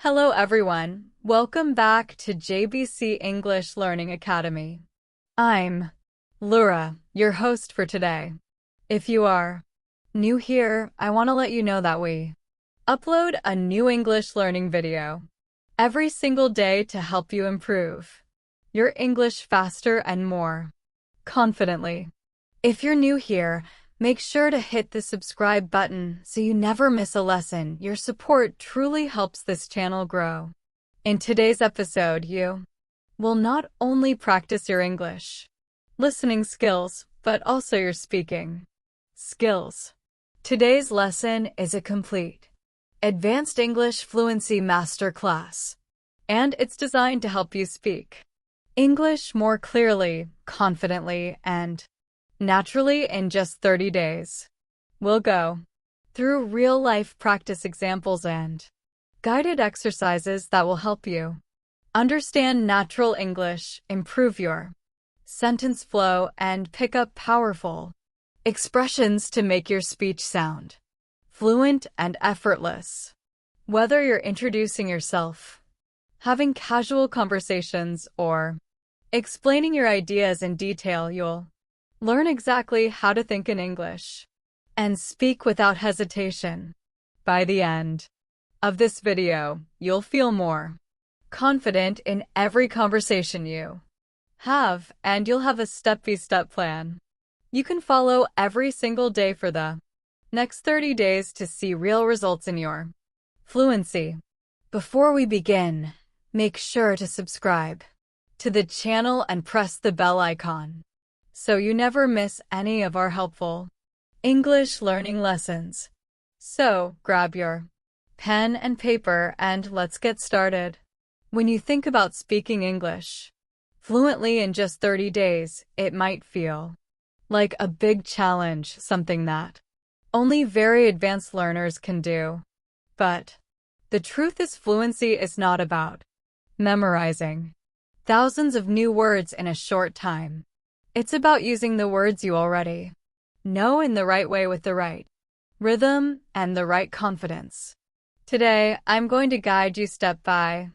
Hello everyone, welcome back to JBC English Learning Academy. I'm Laura, your host for today. If you are new here, I want to let you know that we upload a new English learning video every single day to help you improve your English faster and more confidently. If you're new here, make sure to hit the subscribe button so you never miss a lesson. Your support truly helps this channel grow. In today's episode, you will not only practice your English listening skills, but also your speaking skills. Today's lesson is a complete Advanced English Fluency Masterclass, and it's designed to help you speak English more clearly, confidently, and naturally in just 30 days. We'll go through real-life practice examples and guided exercises that will help you understand natural English, improve your sentence flow, and pick up powerful expressions to make your speech sound fluent and effortless. Whether you're introducing yourself, having casual conversations, or explaining your ideas in detail, you'll learn exactly how to think in English and speak without hesitation. By the end of this video, you'll feel more confident in every conversation you have, and you'll have a step-by-step plan you can follow every single day for the next 30 days to see real results in your fluency. Before we begin, make sure to subscribe to the channel and press the bell icon so you never miss any of our helpful English learning lessons. So, grab your pen and paper and let's get started. When you think about speaking English fluently in just 30 days, it might feel like a big challenge, something that only very advanced learners can do. But the truth is, fluency is not about memorizing thousands of new words in a short time. It's about using the words you already know in the right way with the right rhythm and the right confidence. Today, I'm going to guide you step by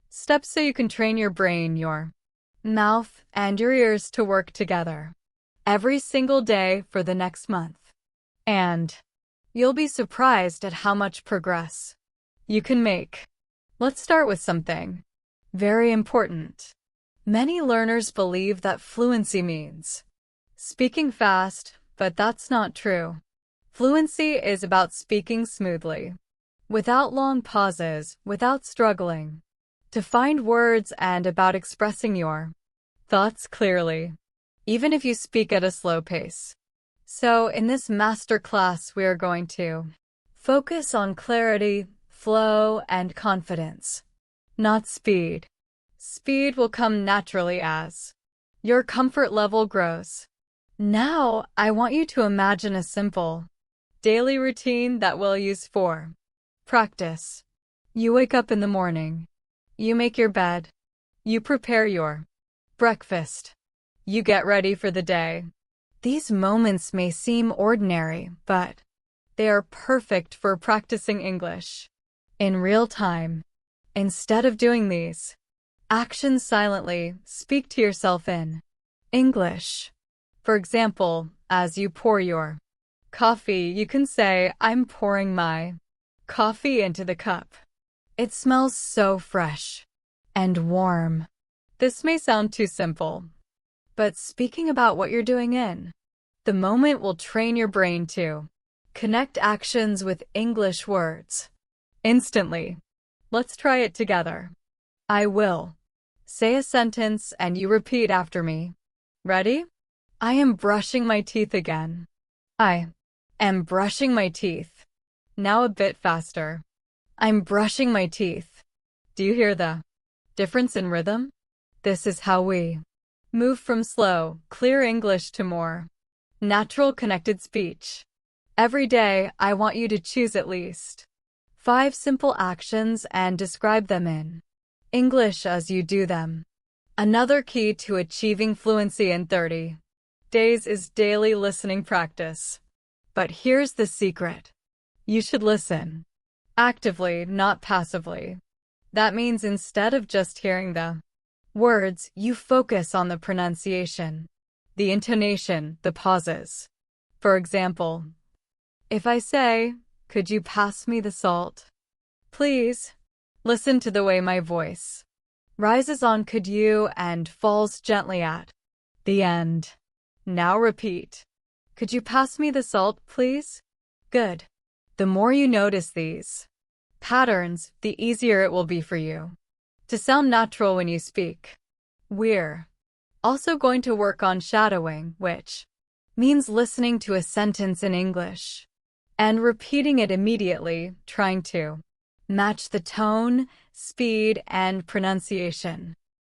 step so you can train your brain, your mouth, and your ears to work together every single day for the next month. And you'll be surprised at how much progress you can make. Let's start with something very important. Many learners believe that fluency means speaking fast, but that's not true. Fluency is about speaking smoothly, without long pauses, without struggling to find words, and about expressing your thoughts clearly, even if you speak at a slow pace. So, in this masterclass, we are going to focus on clarity, flow, and confidence, not speed. Speed will come naturally as your comfort level grows. Now, I want you to imagine a simple daily routine that we'll use for practice. You wake up in the morning. You make your bed. You prepare your breakfast. You get ready for the day. These moments may seem ordinary, but they are perfect for practicing English in real time. Instead of doing these actions silently, speak to yourself in English. For example, as you pour your coffee, you can say, "I'm pouring my coffee into the cup. It smells so fresh and warm." This may sound too simple, but speaking about what you're doing in the moment will train your brain to connect actions with English words instantly. Let's try it together. I will say a sentence and you repeat after me. Ready? I am brushing my teeth again. I am brushing my teeth. Now a bit faster. I'm brushing my teeth. Do you hear the difference in rhythm? This is how we move from slow, clear English to more natural, connected speech. Every day, I want you to choose at least 5 simple actions and describe them in English as you do them. Another key to achieving fluency in 30 days is daily listening practice. But here's the secret. You should listen actively, not passively. That means instead of just hearing the words, you focus on the pronunciation, the intonation, the pauses. For example, if I say, "Could you pass me the salt?" Please, listen to the way my voice rises on "could you" and falls gently at the end. Now repeat. "Could you pass me the salt, please?" Good. The more you notice these patterns, the easier it will be for you to sound natural when you speak. We're also going to work on shadowing, which means listening to a sentence in English and repeating it immediately, trying to match the tone, speed, and pronunciation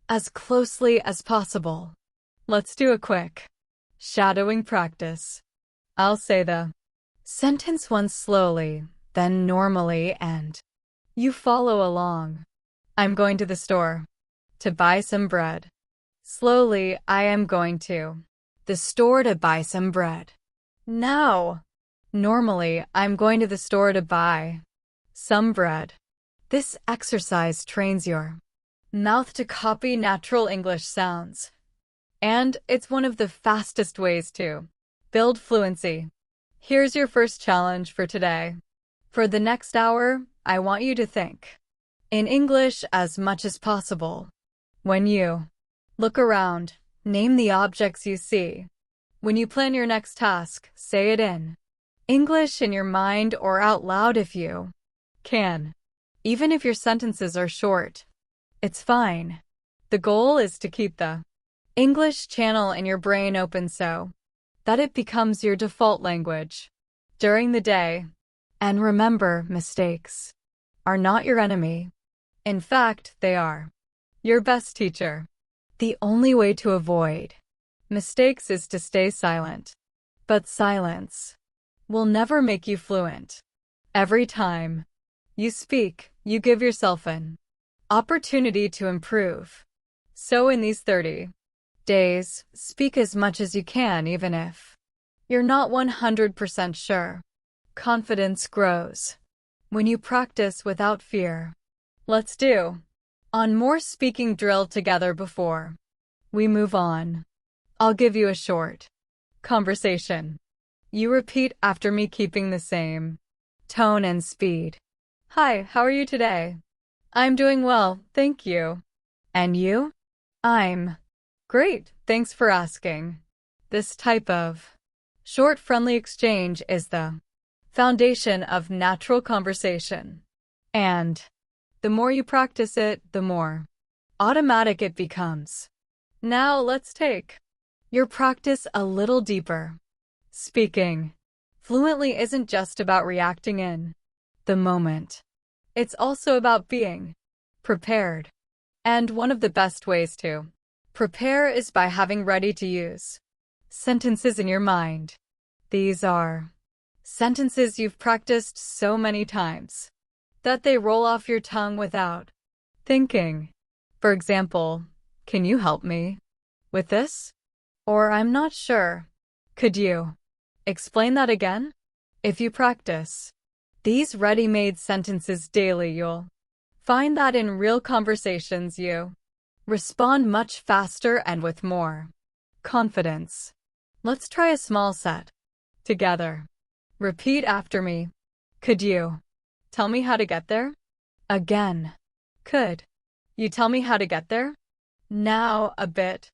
as closely as possible. Let's do a quick shadowing practice. I'll say the sentence once slowly, then normally, and you follow along. I'm going to the store to buy some bread. Slowly, I am going to the store to buy some bread. Now, normally, I'm going to the store to buy some bread. This exercise trains your mouth to copy natural English sounds. And it's one of the fastest ways to build fluency. Here's your first challenge for today. For the next hour, I want you to think in English as much as possible. When you look around, name the objects you see. When you plan your next task, say it in English in your mind or out loud if you can. Even if your sentences are short, it's fine. The goal is to keep the English channel in your brain open so that it becomes your default language during the day. And remember, mistakes are not your enemy. In fact, they are your best teacher. The only way to avoid mistakes is to stay silent. But silence will never make you fluent. Every time you speak, you give yourself an opportunity to improve. So in these 30 days, speak as much as you can even if you're not 100% sure. Confidence grows when you practice without fear. Let's do on more speaking drill together before we move on. I'll give you a short conversation. You repeat after me, keeping the same tone and speed. Hi, how are you today? I'm doing well, thank you. And you? I'm great, thanks for asking. This type of short, friendly exchange is the foundation of natural conversation. And the more you practice it, the more automatic it becomes. Now let's take your practice a little deeper. Speaking fluently isn't just about reacting in the moment. It's also about being prepared. And one of the best ways to prepare is by having ready-to-use sentences in your mind. These are sentences you've practiced so many times that they roll off your tongue without thinking. For example, can you help me with this? Or I'm not sure. Could you explain that again? If you practice these ready-made sentences daily, you'll find that in real conversations you respond much faster and with more confidence. Let's try a small set together. Repeat after me. Could you tell me how to get there? Again. Could you tell me how to get there? Now a bit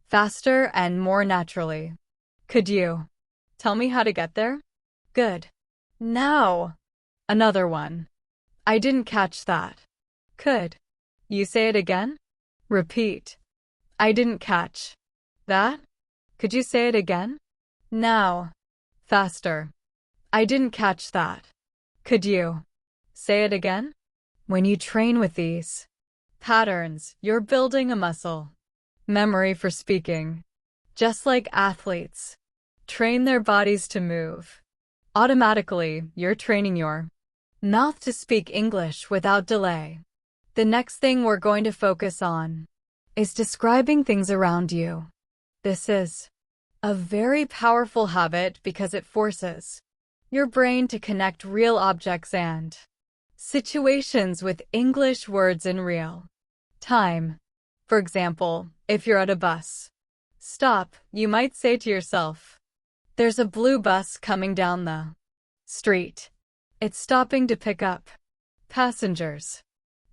faster and more naturally. Could you tell me how to get there? Good. Now another one. I didn't catch that. Could you say it again? Repeat. I didn't catch that. Could you say it again? Now faster. I didn't catch that. Could you say it again? When you train with these patterns, you're building a muscle memory for speaking. Just like athletes train their bodies to move automatically, you're training your mouth to speak English without delay. The next thing we're going to focus on is describing things around you. This is a very powerful habit because it forces your brain to connect real objects and Situations with English words in real time. For example, if you're at a bus stop, you might say to yourself, "There's a blue bus coming down the street. It's stopping to pick up passengers.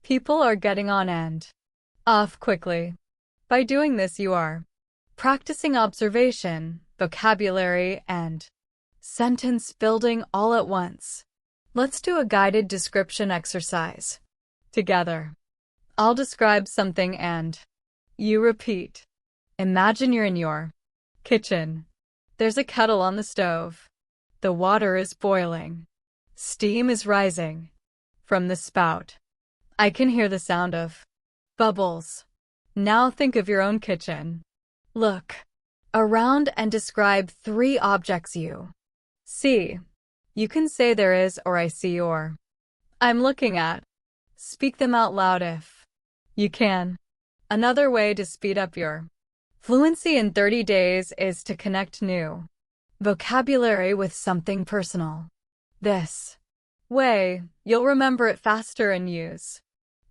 People are getting on and off quickly." By doing this, you are practicing observation, vocabulary, and sentence building all at once. Let's do a guided description exercise together. I'll describe something and you repeat. Imagine you're in your kitchen. There's a kettle on the stove. The water is boiling. Steam is rising from the spout. I can hear the sound of bubbles. Now think of your own kitchen. Look around and describe 3 objects you see. You can say there is or I see or I'm looking at. Speak them out loud if you can. Another way to speed up your fluency in 30 days is to connect new vocabulary with something personal. This way, you'll remember it faster and use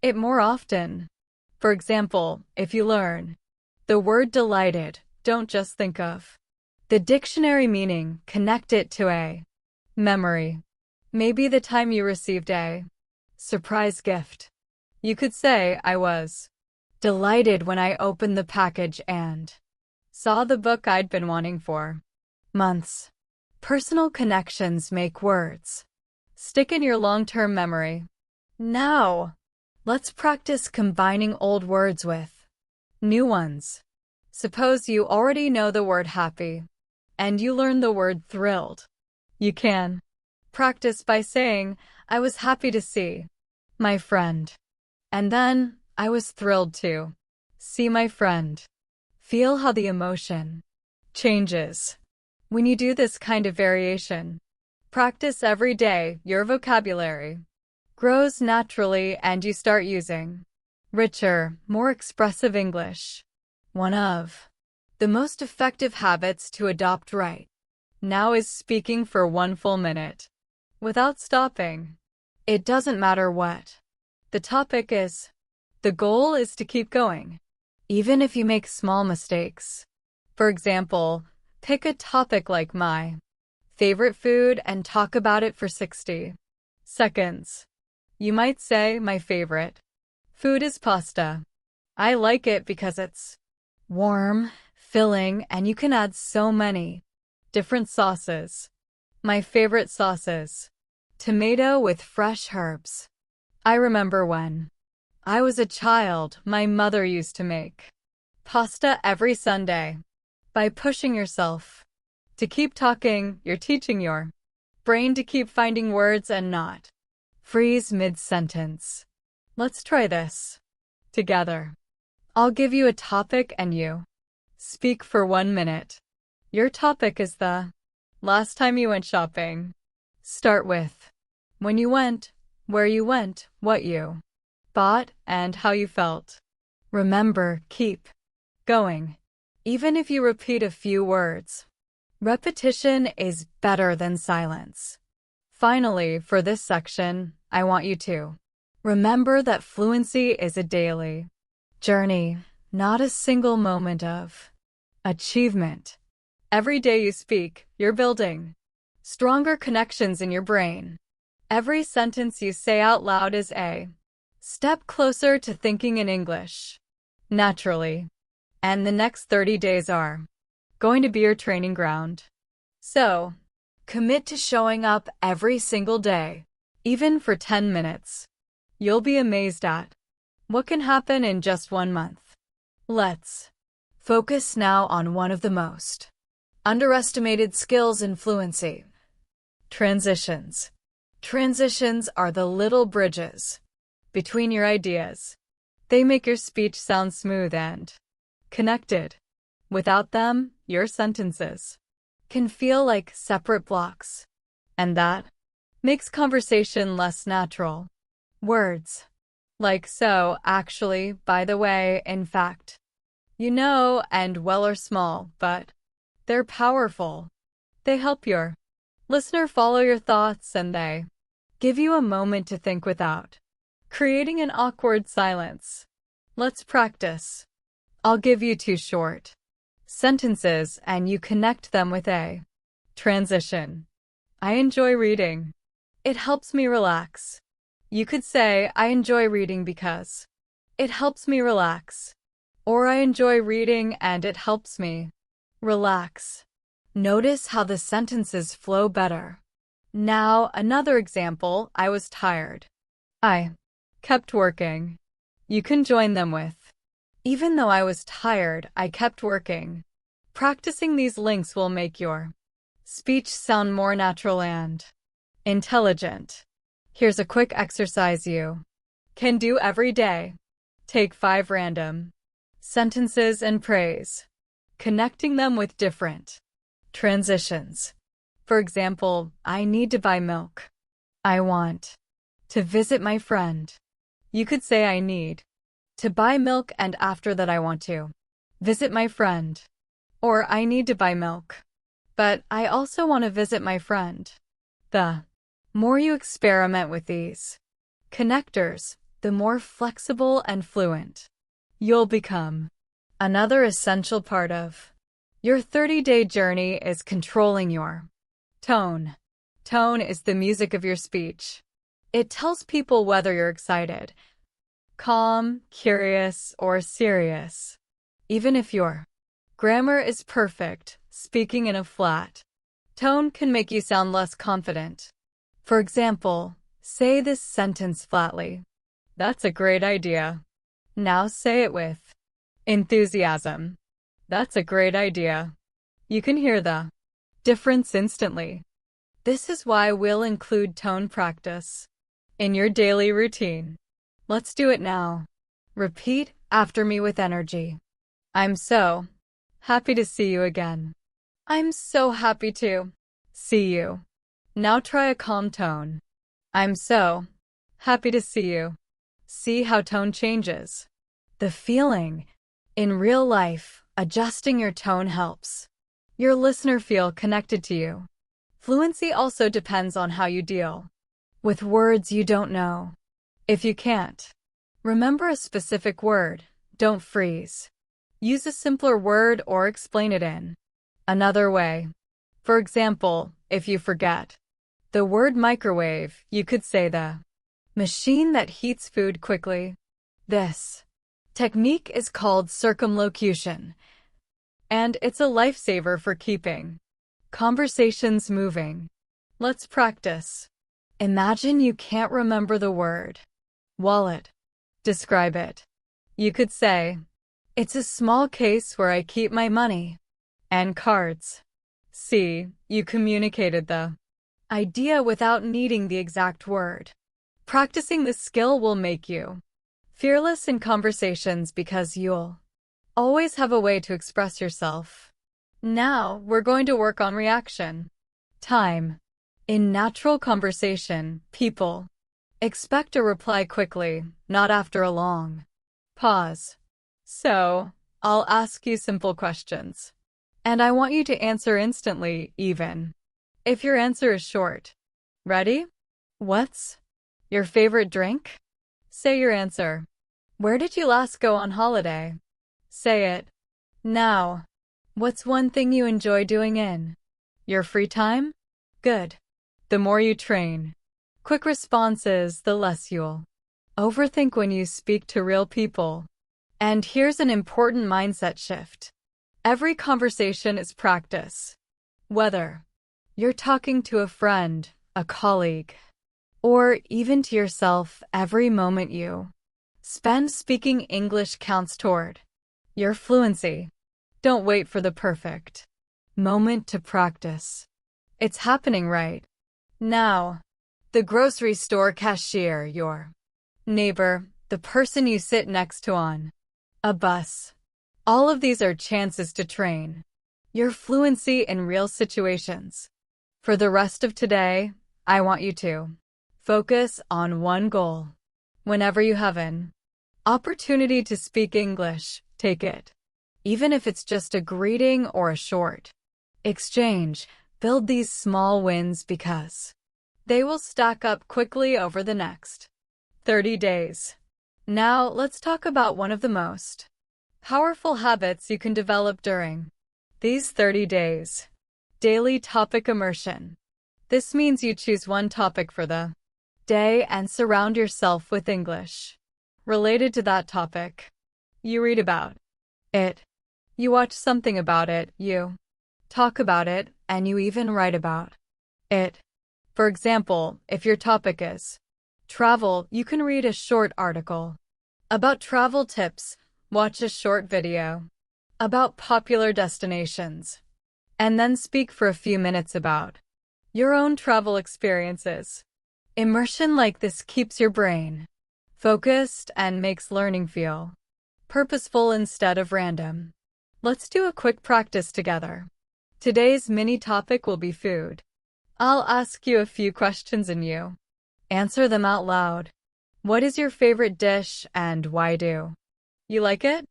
it more often. For example, if you learn the word delighted, don't just think of the dictionary meaning, connect it to a memory. Maybe the time you received a surprise gift. You could say, "I was delighted when I opened the package and saw the book I'd been wanting for months." Personal connections make words stick in your long-term memory. Now, let's practice combining old words with new ones. Suppose you already know the word happy, and you learn the word thrilled. You can practice by saying, "I was happy to see my friend." And then, "I was thrilled to see my friend." Feel how the emotion changes when you do this kind of variation. Practice every day, your vocabulary grows naturally and you start using richer, more expressive English. One of the most effective habits to adopt right now is speaking for 1 full minute without stopping. It doesn't matter what the topic is. The goal is to keep going, even if you make small mistakes. For example, pick a topic like my favorite food and talk about it for 60 seconds. You might say, "My favorite food is pasta. I like it because it's warm, filling, and you can add so many different sauces. My favorite sauce is tomato with fresh herbs. I remember when I was a child, my mother used to make pasta every Sunday." By pushing yourself to keep talking, you're teaching your brain to keep finding words and not freeze mid-sentence. Let's try this together. I'll give you a topic and you speak for 1 minute. Your topic is the last time you went shopping. Start with when you went, where you went, what you bought, and how you felt. Remember, keep going. Even if you repeat a few words, repetition is better than silence. Finally, for this section, I want you to remember that fluency is a daily journey, not a single moment of achievement. Every day you speak, you're building stronger connections in your brain. Every sentence you say out loud is a step closer to thinking in English naturally. And the next 30 days are going to be your training ground. So, commit to showing up every single day, even for 10 minutes. You'll be amazed at what can happen in just 1 month. Let's focus now on one of the most underestimated skills in fluency: transitions. Transitions are the little bridges between your ideas. They make your speech sound smooth and connected. Without them, your sentences can feel like separate blocks, and that makes conversation less natural. Words like "so," "actually," "by the way," "in fact," "you know," and "well" are small, but they're powerful. They help your listener follow your thoughts and they give you a moment to think without creating an awkward silence. Let's practice. I'll give you 2 short sentences and you connect them with a transition. I enjoy reading. It helps me relax. You could say, I enjoy reading because it helps me relax. Or I enjoy reading and it helps me relax. Notice how the sentences flow better. Now, another example, I was tired. I kept working. You can join them with, even though I was tired, I kept working. Practicing these links will make your speech sound more natural and intelligent. Here's a quick exercise you can do every day. Take 5 random sentences and praise, connecting them with different transitions. For example, I need to buy milk. I want to visit my friend. You could say I need to buy milk and after that I want to visit my friend. Or I need to buy milk, but I also want to visit my friend. The more you experiment with these connectors, the more flexible and fluent you'll become. Another essential part of your 30-day journey is controlling your tone. Tone is the music of your speech. It tells people whether you're excited, calm, curious, or serious. Even if your grammar is perfect, speaking in a flat tone can make you sound less confident. For example, say this sentence flatly. That's a great idea. Now say it with enthusiasm. That's a great idea. You can hear the difference instantly. This is why we'll include tone practice in your daily routine. Let's do it now. Repeat after me with energy. I'm so happy to see you again. I'm so happy to see you. Now try a calm tone. I'm so happy to see you. See how tone changes. The feeling. In real life, adjusting your tone helps your listener feel connected to you. Fluency also depends on how you deal with words you don't know. If you can't remember a specific word, don't freeze. Use a simpler word or explain it in another way. For example, if you forget the word microwave, you could say the machine that heats food quickly. This technique is called circumlocution, and it's a lifesaver for keeping conversations moving. Let's practice. Imagine you can't remember the word wallet. Describe it. You could say, it's a small case where I keep my money and cards. See, you communicated the idea without needing the exact word. Practicing this skill will make you fearless in conversations because you'll always have a way to express yourself. Now, we're going to work on reaction time. In natural conversation, people expect a reply quickly, not after a long pause. So, I'll ask you simple questions, and I want you to answer instantly, even if your answer is short. Ready? What's your favorite drink? Say your answer. Where did you last go on holiday? Say it now. What's one thing you enjoy doing in your free time? Good. The more you train quick responses, the less you'll overthink when you speak to real people. And here's an important mindset shift. Every conversation is practice. Whether you're talking to a friend, a colleague, or even to yourself, every moment you spend speaking English counts toward your fluency. Don't wait for the perfect moment to practice. It's happening right now. The grocery store cashier, your neighbor, the person you sit next to on a bus. All of these are chances to train your fluency in real situations. For the rest of today, I want you to focus on one goal. Whenever you have an opportunity to speak English, take it. Even if it's just a greeting or a short exchange, build these small wins because They will stack up quickly over the next 30 days. Now, let's talk about one of the most powerful habits you can develop during these 30 days. Daily topic immersion. This means you choose one topic for the day and surround yourself with English related to that topic. You read about it, you watch something about it, you talk about it, and you even write about it. For example, if your topic is travel, you can read a short article about travel tips, watch a short video about popular destinations, and then speak for a few minutes about your own travel experiences. Immersion like this keeps your brain focused and makes learning feel purposeful instead of random. Let's do a quick practice together. Today's mini topic will be food. I'll ask you a few questions and you answer them out loud. What is your favorite dish and why do you like it?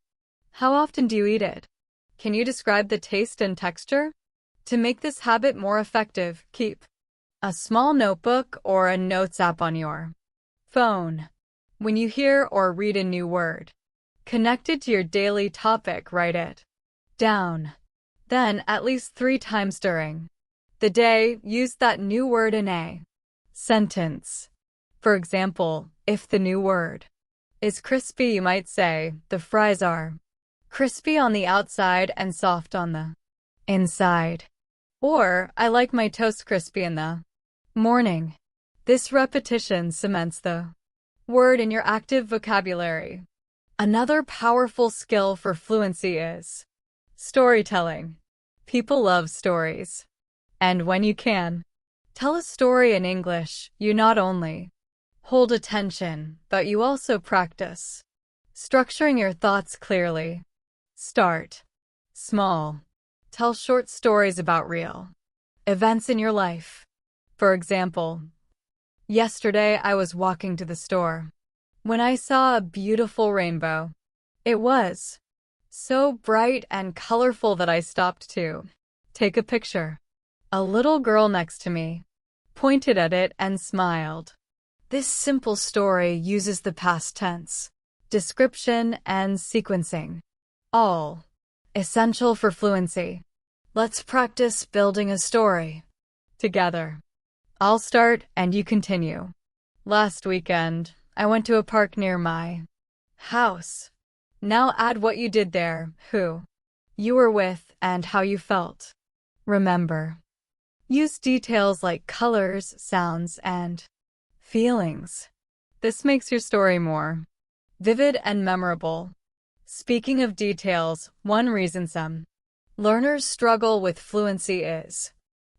How often do you eat it? Can you describe the taste and texture? To make this habit more effective, keep a small notebook or a notes app on your phone. When you hear or read a new word connected to your daily topic, write it down. Then, at least 3 times during the day, use that new word in a sentence. For example, if the new word is crispy, you might say, the fries are crispy on the outside and soft on the inside. Or, I like my toast crispy in the morning. This repetition cements the word in your active vocabulary. Another powerful skill for fluency is storytelling. People love stories. And when you can tell a story in English, you not only hold attention, but you also practice structuring your thoughts clearly. Start small. Tell short stories about real events in your life. For example, yesterday I was walking to the store when I saw a beautiful rainbow. It was so bright and colorful that I stopped to take a picture. A little girl next to me pointed at it and smiled. This simple story uses the past tense, description, and sequencing, all essential for fluency. Let's practice building a story together. I'll start and you continue. Last weekend, I went to a park near my house. Now add what you did there, who you were with, and how you felt. Remember, use details like colors, sounds, and feelings. This makes your story more vivid and memorable. Speaking of details, one reason some learners struggle with fluency is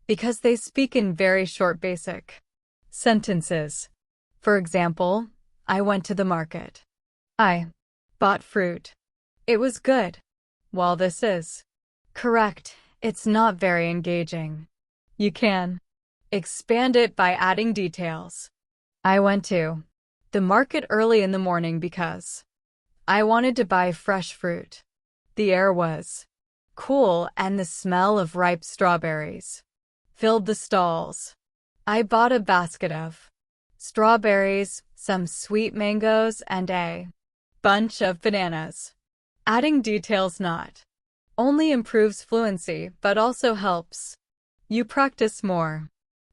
because they speak in very short basic sentences. For example, I went to the market. I bought fruit. It was good. While this is correct, it's not very engaging. You can expand it by adding details. I went to the market early in the morning because I wanted to buy fresh fruit. The air was cool and the smell of ripe strawberries filled the stalls. I bought a basket of strawberries, some sweet mangoes, and a bunch of bananas. Adding details not only improves fluency but also helps you practice more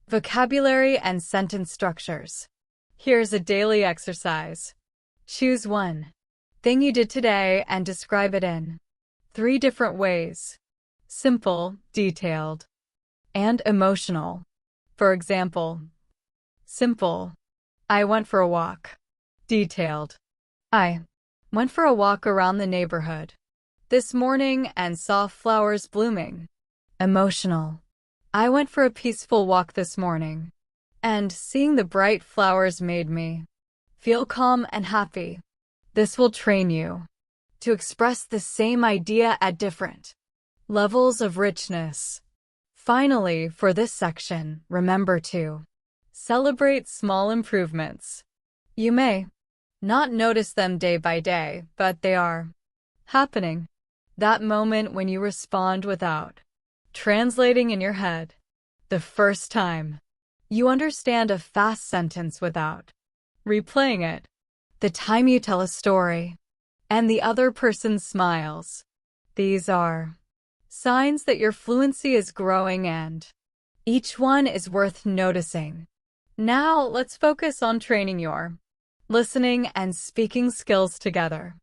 vocabulary and sentence structures. Here's a daily exercise. Choose one thing you did today and describe it in 3 different ways: simple, detailed, and emotional. For example, simple, I went for a walk. Detailed, I went for a walk around the neighborhood this morning and saw flowers blooming. Emotional, I went for a peaceful walk this morning, and seeing the bright flowers made me feel calm and happy. This will train you to express the same idea at different levels of richness. Finally, for this section, remember to celebrate small improvements. You may not notice them day by day, but they are happening. That moment when you respond without translating in your head the first time. You understand a fast sentence without replaying it. The time you tell a story, and the other person smiles. These are signs that your fluency is growing, and each one is worth noticing. Now, let's focus on training your listening and speaking skills together.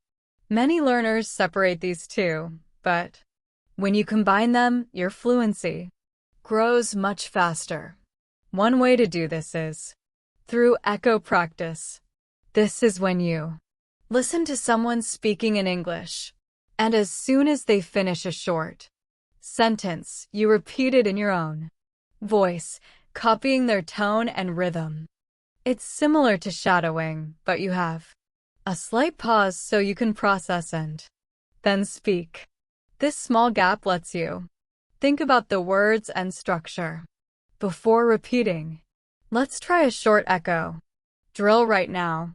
Many learners separate these two, but when you combine them, your fluency grows much faster. One way to do this is through echo practice. This is when you listen to someone speaking in English, and as soon as they finish a short sentence, you repeat it in your own voice, copying their tone and rhythm. It's similar to shadowing, but you have a slight pause so you can process and then speak. This small gap lets you think about the words and structure before repeating. Let's try a short echo drill right now.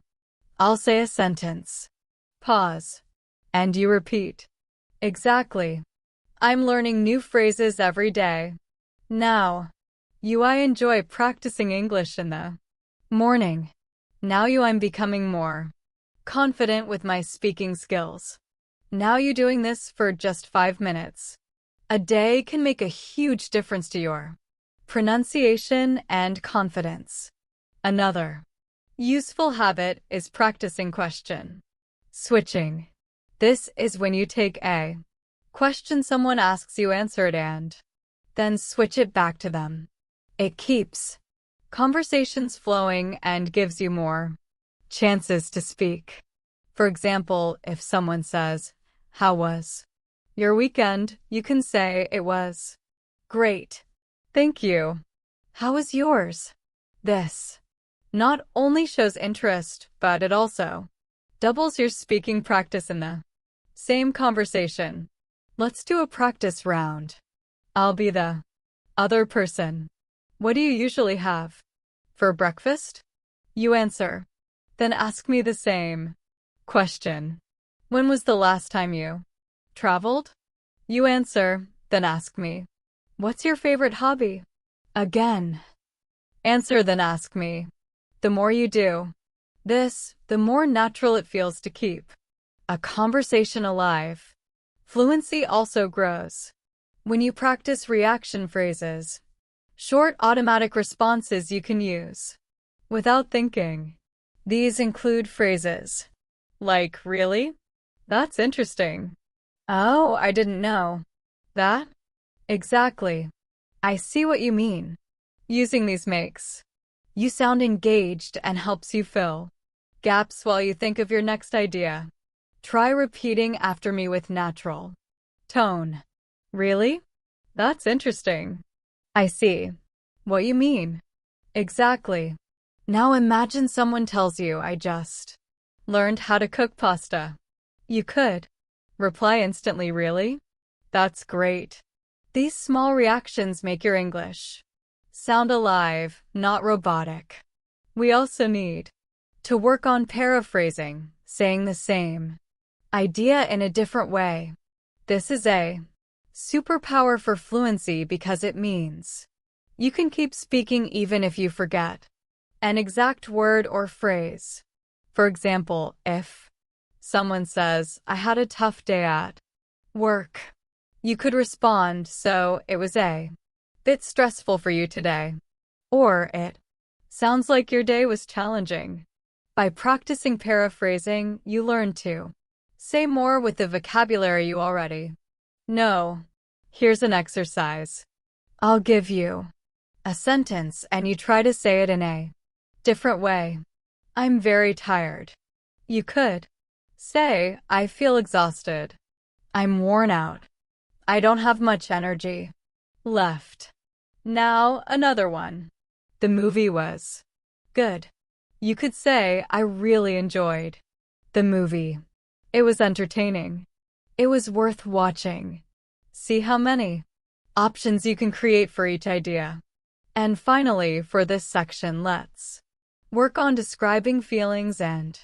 I'll say a sentence, pause, and you repeat. Exactly. I'm learning new phrases every day. Now, I enjoy practicing English in the morning. Now I'm becoming more confident with my speaking skills. Now you doing this for just 5 minutes a day can make a huge difference to your pronunciation and confidence. Another useful habit is practicing question switching. This is when you take a question someone asks you, answer it, and then switch it back to them. It keeps conversations flowing and gives you more chances to speak. For example, if someone says, "How was your weekend?" you can say, "It was great. Thank you. How was yours?" This not only shows interest, but it also doubles your speaking practice in the same conversation. Let's do a practice round. I'll be the other person. What do you usually have for breakfast? You answer. Then ask me the same question. When was the last time you traveled? You answer, then ask me. What's your favorite hobby? Again. Answer, then ask me. The more you do this, the more natural it feels to keep a conversation alive. Fluency also grows when you practice reaction phrases, short automatic responses you can use without thinking. These include phrases like, "Really? That's interesting. Oh, I didn't know that." Exactly. I see what you mean. Using these makes you sound engaged and helps you fill gaps while you think of your next idea. Try repeating after me with natural tone. Really? That's interesting. I see what you mean. Exactly. Now imagine someone tells you, "I just learned how to cook pasta." You could reply instantly, "Really? That's great." These small reactions make your English sound alive, not robotic. We also need to work on paraphrasing, saying the same idea in a different way. This is a superpower for fluency because it means you can keep speaking even if you forget an exact word or phrase. For example, if someone says, "I had a tough day at work," you could respond, "So it was a bit stressful for you today." Or, "It sounds like your day was challenging." By practicing paraphrasing, you learn to say more with the vocabulary you already know. Here's an exercise. I'll give you a sentence and you try to say it in a different way. "I'm very tired." You could say, "I feel exhausted." "I'm worn out." "I don't have much energy left." Now, another one. "The movie was good." You could say, "I really enjoyed the movie. It was entertaining. It was worth watching." See how many options you can create for each idea. And finally, for this section, let's work on describing feelings and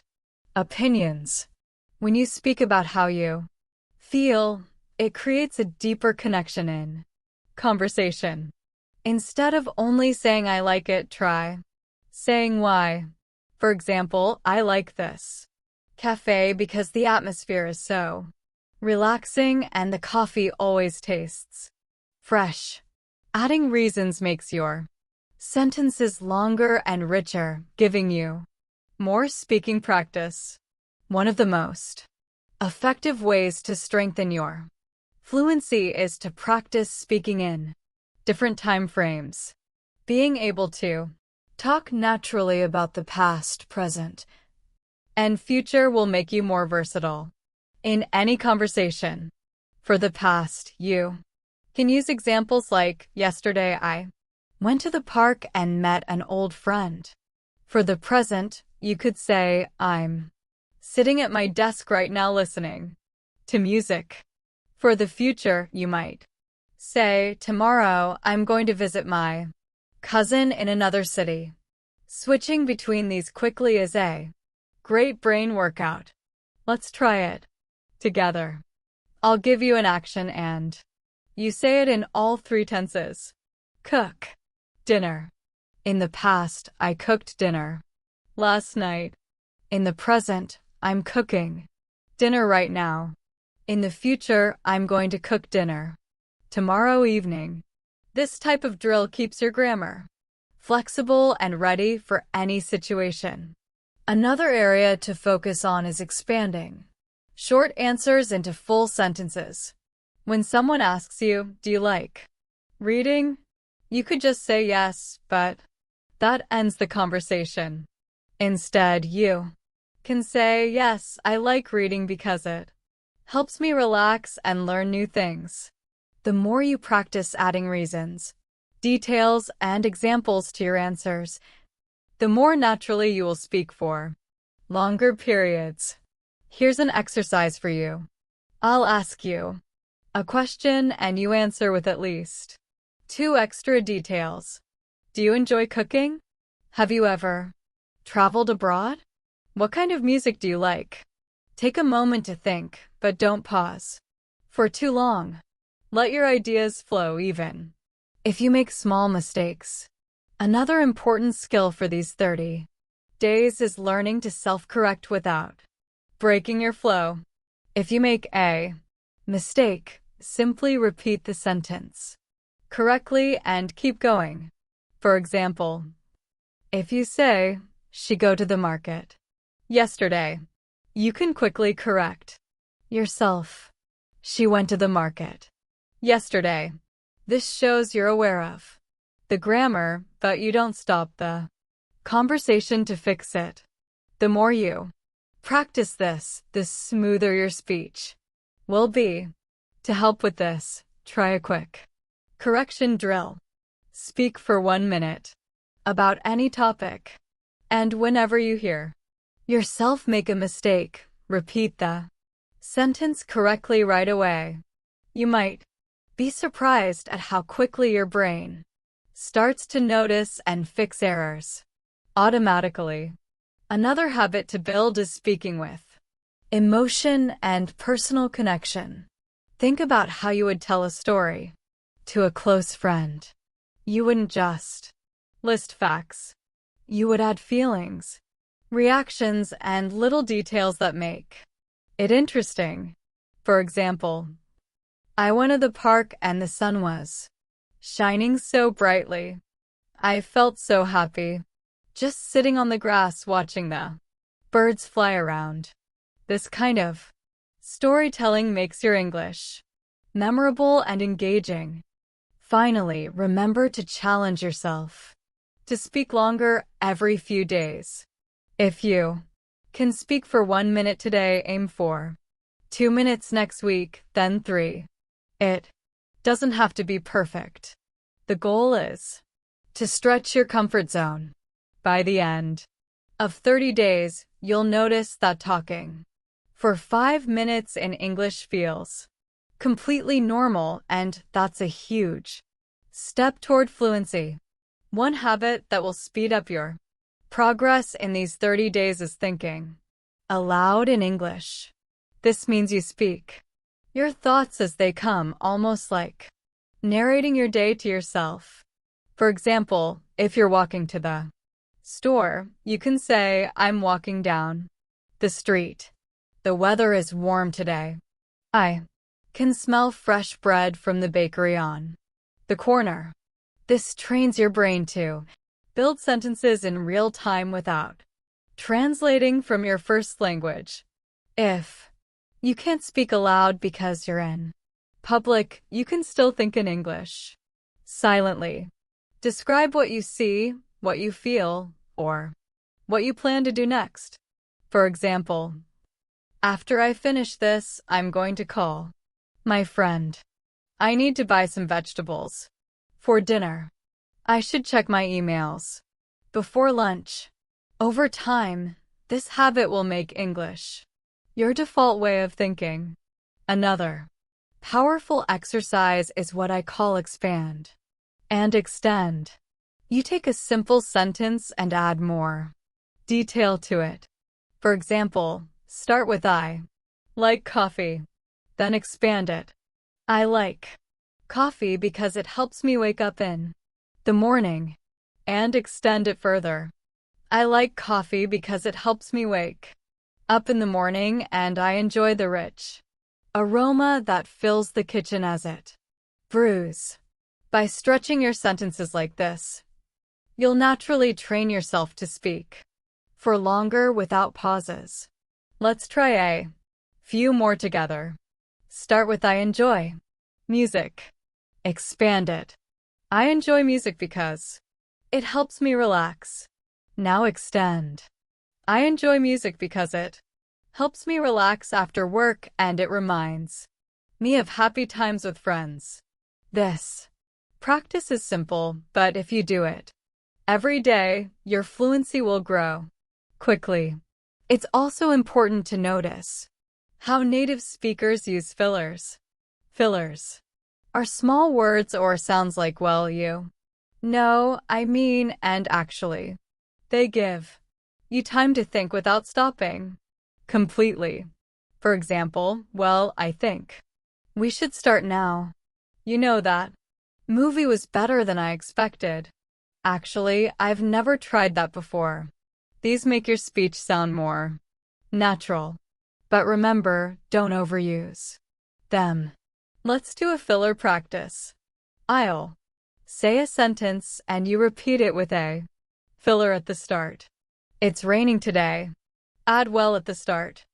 opinions. When you speak about how you feel, it creates a deeper connection in conversation. Instead of only saying I like it, try saying why. For example, I like this cafe because the atmosphere is so relaxing and the coffee always tastes fresh. Adding reasons makes your sentences longer and richer, giving you more speaking practice. One of the most effective ways to strengthen your fluency is to practice speaking in different time frames. Being able to talk naturally about the past, present, and future will make you more versatile in any conversation. For the past, you can use examples like, yesterday I went to the park and met an old friend. For the present, you could say, I'm sitting at my desk right now listening to music. For the future, you might say, tomorrow I'm going to visit my cousin in another city. Switching between these quickly is a great brain workout. Let's try it together. I'll give you an action and you say it in all three tenses. Cook dinner. In the past, I cooked dinner last night. In the present, I'm cooking dinner right now. In the future, I'm going to cook dinner tomorrow evening. This type of drill keeps your grammar flexible and ready for any situation. Another area to focus on is expanding short answers into full sentences. When someone asks you, do you like reading? You could just say yes, but that ends the conversation. Instead, you can say, yes, I like reading because it helps me relax and learn new things. The more you practice adding reasons, details, and examples to your answers, the more naturally you will speak for longer periods. Here's an exercise for you. I'll ask you a question and you answer with at least 2 extra details. Do you enjoy cooking? Have you ever traveled abroad? What kind of music do you like? Take a moment to think, but don't pause for too long. Let your ideas flow even if you make small mistakes. Another important skill for these 30 days is learning to self-correct without breaking your flow. If you make a mistake, simply repeat the sentence correctly and keep going. For example, if you say, she go to the market yesterday, you can quickly correct yourself. She went to the market yesterday. This shows you're aware of the grammar, but you don't stop the conversation to fix it. The more you practice this, the smoother your speech will be. To help with this, try a quick correction drill. Speak for 1 minute about any topic, and whenever you hear yourself make a mistake, repeat the sentence correctly right away. You might be surprised at how quickly your brain starts to notice and fix errors automatically. Another habit to build is speaking with emotion and personal connection. Think about how you would tell a story to a close friend. You wouldn't just list facts. You would add feelings, reactions, and little details that make it interesting. For example, I went to the park and the sun was shining so brightly. I felt so happy, just sitting on the grass watching the birds fly around. This kind of storytelling makes your English memorable and engaging. Finally, remember to challenge yourself to speak longer every few days. If you can speak for 1 minute today, aim for 2 minutes next week, then 3. It doesn't have to be perfect. The goal is to stretch your comfort zone. By the end of 30 days, you'll notice that talking for 5 minutes in English feels completely normal, and that's a huge step toward fluency. One habit that will speed up your progress in these 30 days is thinking aloud in English. This means you speak your thoughts as they come, almost like narrating your day to yourself. For example, if you're walking to the store, you can say, I'm walking down the street. The weather is warm today. I can smell fresh bread from the bakery on the corner. This trains your brain to build sentences in real time without translating from your first language. If you can't speak aloud because you're in public, you can still think in English silently. Describe what you see, what you feel, or what you plan to do next. For example, after I finish this, I'm going to call my friend. I need to buy some vegetables for dinner. I should check my emails before lunch. Over time, this habit will make English your default way of thinking. Another powerful exercise is what I call expand and extend. You take a simple sentence and add more detail to it. For example, start with I like coffee, then expand it. I like coffee because it helps me wake up in the morning, and extend it further. I like coffee because it helps me wake up in the morning and I enjoy the rich aroma that fills the kitchen as it brews. By stretching your sentences like this, you'll naturally train yourself to speak for longer without pauses. Let's try a few more together. Start with I enjoy music. Expand it. I enjoy music because it helps me relax. Now extend. I enjoy music because it helps me relax after work and it reminds me of happy times with friends. This practice is simple, but if you do it every day, your fluency will grow quickly. It's also important to notice how native speakers use fillers. Fillers are small words or sounds like well, you know, I mean, and actually. They give you time to think without stopping completely. For example, well, I think we should start now. You know, that movie was better than I expected. Actually, I've never tried that before. These make your speech sound more natural. But remember, don't overuse them. Let's do a filler practice. I'll say a sentence and you repeat it with a filler at the start. It's raining today. Add well at the start.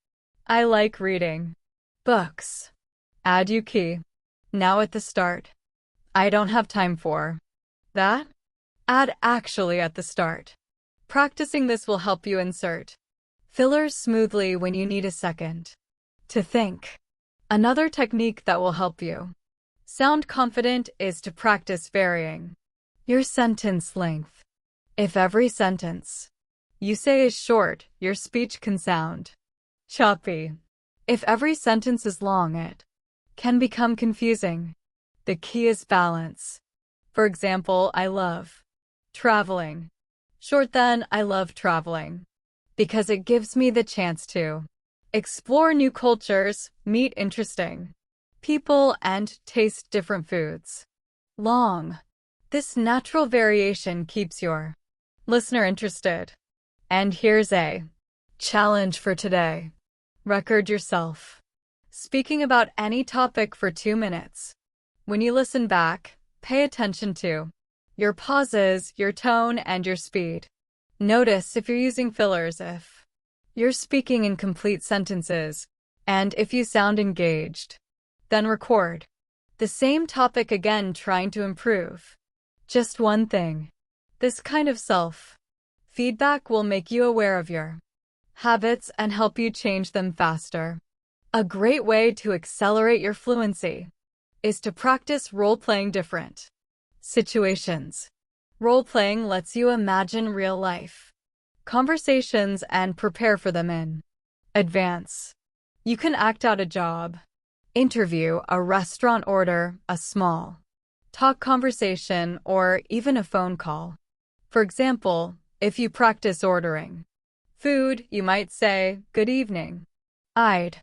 I like reading books. Add yuki now at the start. I don't have time for that. Add actually at the start. Practicing this will help you insert fillers smoothly when you need a second to think. Another technique that will help you sound confident is to practice varying your sentence length. If every sentence you say is short, your speech can sound choppy. If every sentence is long, it can become confusing. The key is balance. For example, I love traveling. Short then, I love traveling because it gives me the chance to explore new cultures, meet interesting people, and taste different foods. Long. This natural variation keeps your listener interested. And here's a challenge for today. Record yourself speaking about any topic for 2 minutes. When you listen back, pay attention to your pauses, your tone, and your speed. Notice if you're using fillers, if you're speaking in complete sentences, and if you sound engaged. Then record the same topic again, trying to improve just one thing. This kind of self-feedback will make you aware of your habits and help you change them faster. A great way to accelerate your fluency is to practice role-playing different situations. Role-playing lets you imagine real-life conversations and prepare for them in advance. You can act out a job interview, a restaurant order, a small talk conversation, or even a phone call. For example, if you practice ordering food, you might say, "Good evening. I'd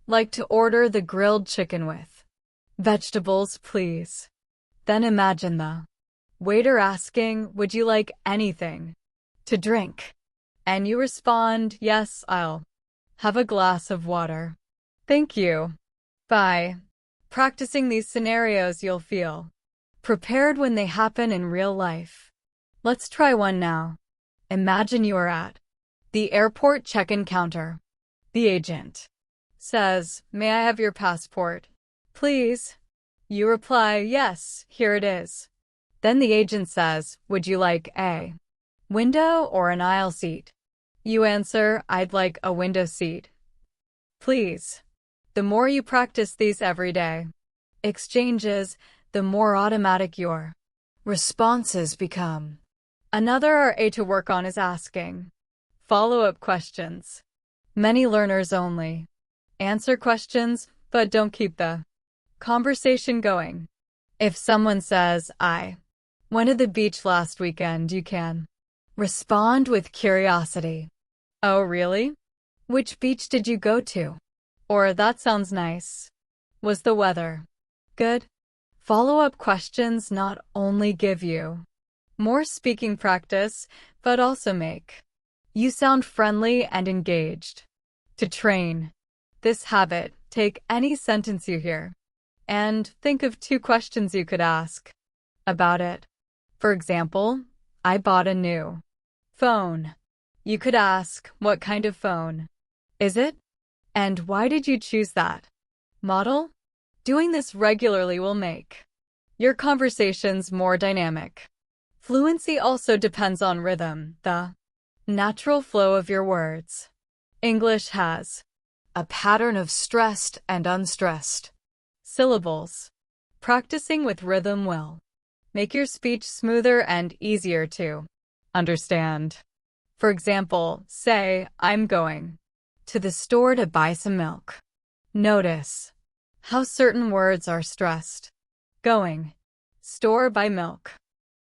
like to order the grilled chicken with vegetables, please." Then imagine the Waiter asking, would you like anything to drink? And you respond, yes, I'll have a glass of water. Thank you. By practicing these scenarios, you'll feel prepared when they happen in real life. Let's try one now. Imagine you are at the airport check-in counter. The agent says, may I have your passport, please? You reply, yes, here it is. Then the agent says, would you like a window or an aisle seat? You answer, I'd like a window seat, please. The more you practice these everyday exchanges, the more automatic your responses become. Another area to work on is asking follow-up questions. Many learners only answer questions, but don't keep the conversation going. If someone says, I went to the beach last weekend, you can respond with curiosity. Oh, really? Which beach did you go to? Or, that sounds nice. Was the weather good? Follow-up questions not only give you more speaking practice, but also make you sound friendly and engaged. To train this habit, take any sentence you hear and think of 2 questions you could ask about it. For example, I bought a new phone. You could ask, what kind of phone is it? And why did you choose that model? Doing this regularly will make your conversations more dynamic. Fluency also depends on rhythm, the natural flow of your words. English has a pattern of stressed and unstressed syllables. Practicing with rhythm will make your speech smoother and easier to understand. For example, say, I'm going to the store to buy some milk. Notice how certain words are stressed. Going, store, buy milk.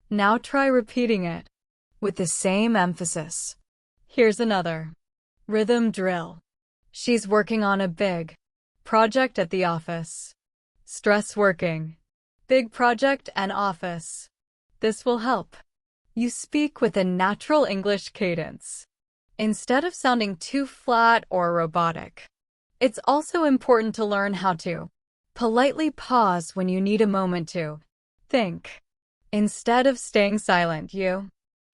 Now try repeating it with the same emphasis. Here's another rhythm drill. She's working on a big project at the office. Stress working, big project and office. This will help you speak with a natural English cadence, instead of sounding too flat or robotic. It's also important to learn how to politely pause when you need a moment to think. Instead of staying silent, you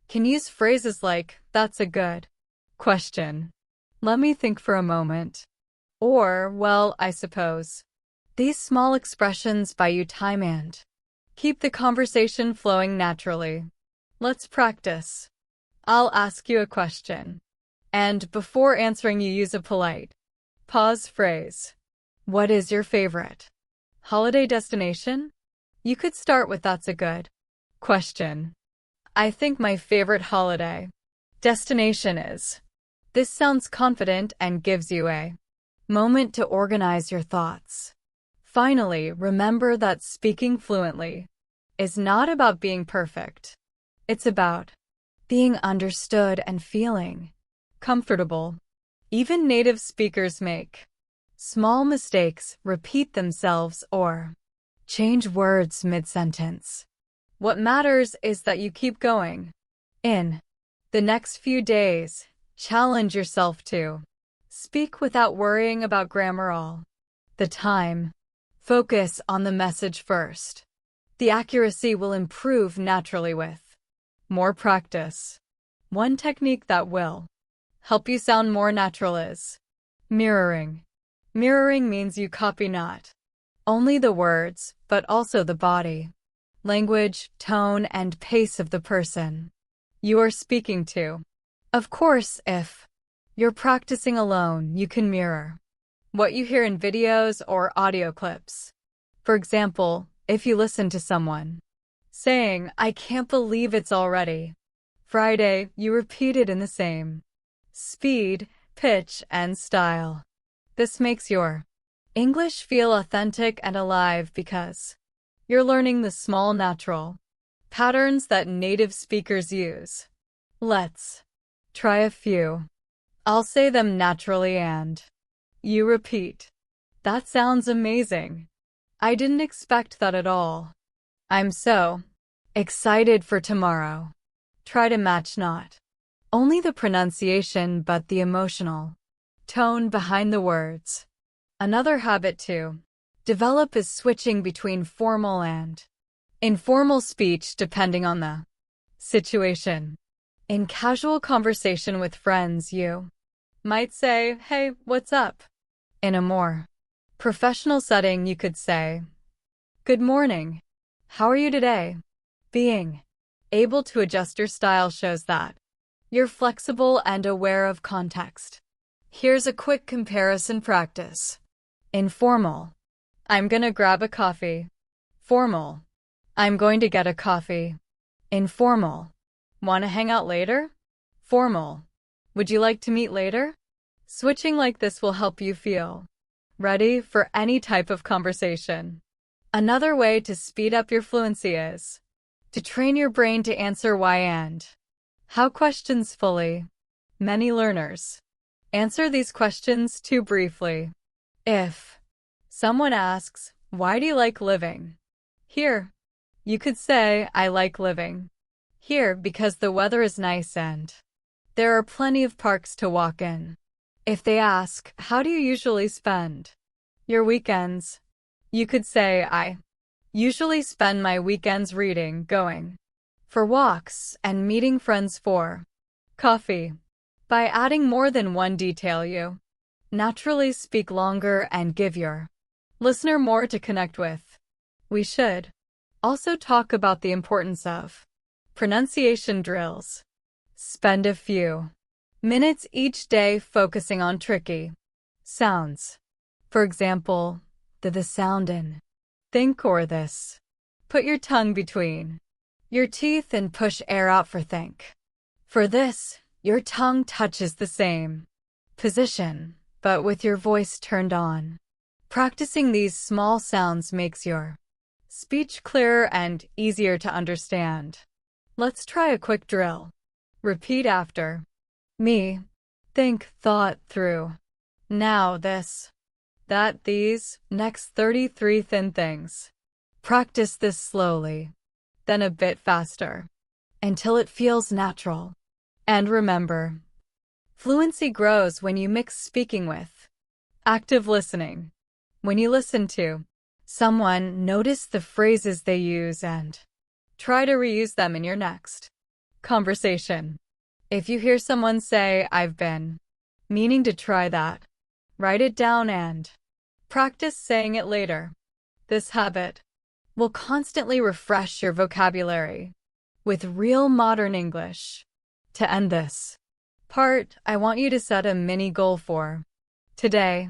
can use phrases like, that's a good question. Let me think for a moment. Or, well, I suppose. These small expressions buy you time and keep the conversation flowing naturally. Let's practice. I'll ask you a question. And before answering, you use a polite pause phrase. What is your favorite holiday destination? You could start with, that's a good question. I think my favorite holiday destination is. This sounds confident and gives you a moment to organize your thoughts. Finally, remember that speaking fluently is not about being perfect. It's about being understood and feeling comfortable. Even native speakers make small mistakes, repeat themselves, or change words mid-sentence. What matters is that you keep going. In the next few days, challenge yourself to speak without worrying about grammar all the time. Focus on the message first. The accuracy will improve naturally with more practice. One technique that will help you sound more natural is mirroring. Mirroring means you copy not only the words, but also the body, language, tone, and pace of the person you are speaking to. Of course, if you're practicing alone, you can mirror what you hear in videos or audio clips. For example, if you listen to someone saying, I can't believe it's already Friday, you repeat it in the same speed, pitch, and style. This makes your English feel authentic and alive because you're learning the small natural patterns that native speakers use. Let's try a few. I'll say them naturally and you repeat. That sounds amazing. I didn't expect that at all. I'm so Excited for tomorrow. Try to match not only the pronunciation but the emotional tone behind the words. Another habit to develop is switching between formal and informal speech depending on the situation. In casual conversation with friends, you might say, "Hey, what's up?" In a more professional setting, you could say, "Good morning. How are you today?" Being able to adjust your style shows that you're flexible and aware of context. Here's a quick comparison practice. Informal: I'm gonna grab a coffee. Formal: I'm going to get a coffee. Informal: wanna hang out later? Formal: would you like to meet later? Switching like this will help you feel ready for any type of conversation. Another way to speed up your fluency is to train your brain to answer why and how questions fully. Many learners answer these questions too briefly. If someone asks, "Why do you like living here?" you could say, "I like living here because the weather is nice and there are plenty of parks to walk in." If they ask, "How do you usually spend your weekends?" you could say, "I usually spend my weekends reading, going for walks, and meeting friends for coffee." By adding more than one detail, you naturally speak longer and give your listener more to connect with. We should also talk about the importance of pronunciation drills. Spend a few minutes each day focusing on tricky sounds. For example, the sound in think or this. Put your tongue between your teeth and push air out for think. For this, your tongue touches the same position, but with your voice turned on. Practicing these small sounds makes your speech clearer and easier to understand. Let's try a quick drill. Repeat after me. Think, thought, through. Now this, that, these, next 33 thin things. Practice this slowly, then a bit faster, until it feels natural. And remember, fluency grows when you mix speaking with active listening. When you listen to someone, notice the phrases they use and try to reuse them in your next conversation. If you hear someone say, "I've been meaning to try that," write it down and practice saying it later. This habit will constantly refresh your vocabulary with real modern English. To end this part, I want you to set a mini goal for today.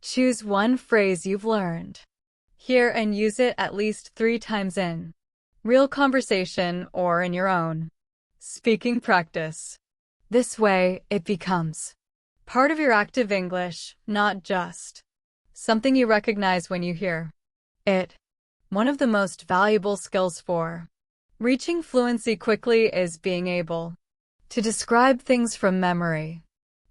Choose one phrase you've learned here and use it at least 3 times in real conversation or in your own speaking practice. This way, it becomes part of your active English, not just something you recognize when you hear it. One of the most valuable skills for reaching fluency quickly is being able to describe things from memory.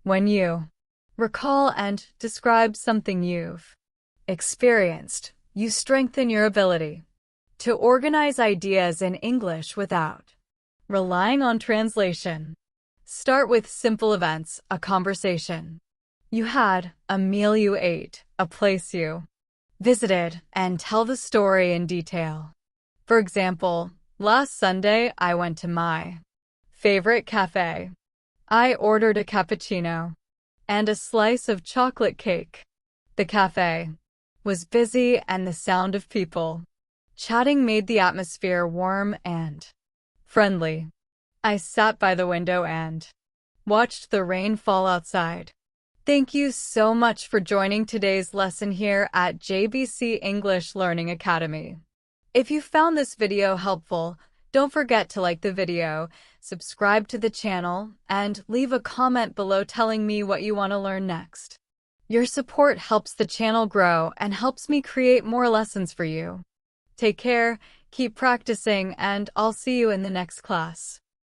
When you recall and describe something you've experienced, you strengthen your ability to organize ideas in English without relying on translation. Start with simple events, a conversation you had, a meal you ate, a place you visited, and tell the story in detail. For example, last Sunday I went to my favorite cafe. I ordered a cappuccino and a slice of chocolate cake. The cafe was busy and the sound of people chatting made the atmosphere warm and friendly. I sat by the window and watched the rain fall outside. Thank you so much for joining today's lesson here at JBC English Learning Academy. If you found this video helpful, don't forget to like the video, subscribe to the channel, and leave a comment below telling me what you want to learn next. Your support helps the channel grow and helps me create more lessons for you. Take care, keep practicing, and I'll see you in the next class.